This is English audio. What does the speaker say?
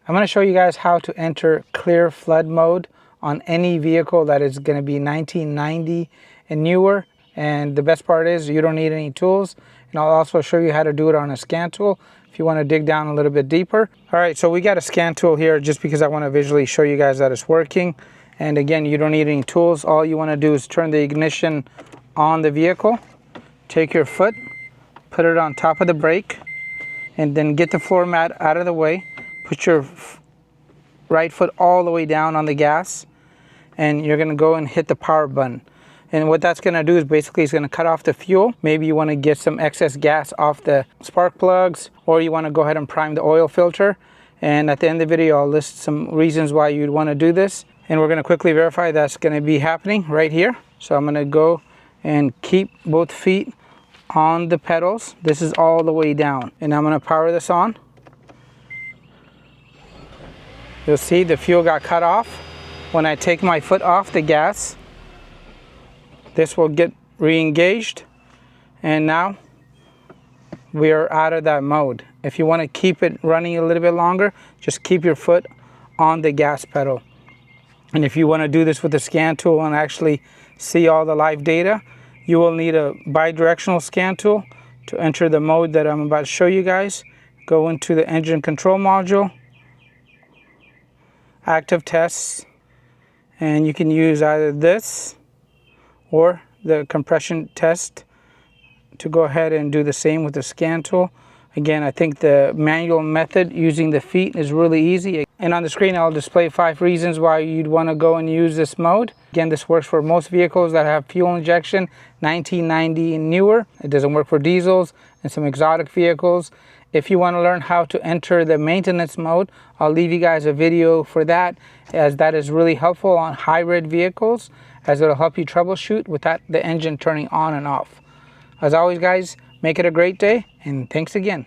I'm going to show you guys how to enter clear flood mode on any vehicle that is going to be 1990 and newer. And the best part is you don't need any tools. And I'll also show you how to do it on a scan tool if you want to dig down a little bit deeper. All right, so we got a scan tool here just because I want to visually show you guys that it's working. And again, you don't need any tools. All you want to do is turn the ignition on the vehicle. Take your foot, put it on top of the brake, and then get the floor mat out of the way. Put your right foot all the way down on the gas, and you're going to go and hit the power button. And what that's going to do is basically it's going to cut off the fuel. Maybe you want to get some excess gas off the spark plugs, or you want to go ahead and prime the oil filter. And at the end of the video, I'll list some reasons why you'd want to do this. And we're going to quickly verify that's going to be happening right here. So I'm going to go and keep both feet on the pedals. This is all the way down. And I'm going to power this on. You'll see the fuel got cut off. When I take my foot off the gas, this will get re-engaged. And now we are out of that mode. If you want to keep it running a little bit longer, just keep your foot on the gas pedal. And if you want to do this with the scan tool and actually see all the live data, you will need a bidirectional scan tool to enter the mode that I'm about to show you guys. Go into the engine control module, active tests, and you can use either this or the compression test to go ahead and do the same with the scan tool. Again, I think the manual method using the feet is really easy. And on the screen, I'll display 5 reasons why you'd want to go and use this mode. Again, this works for most vehicles that have fuel injection, 1990 and newer. It doesn't work for diesels and some exotic vehicles. If you want to learn how to enter the maintenance mode, I'll leave you guys a video for that, as that is really helpful on hybrid vehicles, as it'll help you troubleshoot without the engine turning on and off. As always, guys, make it a great day, and thanks again.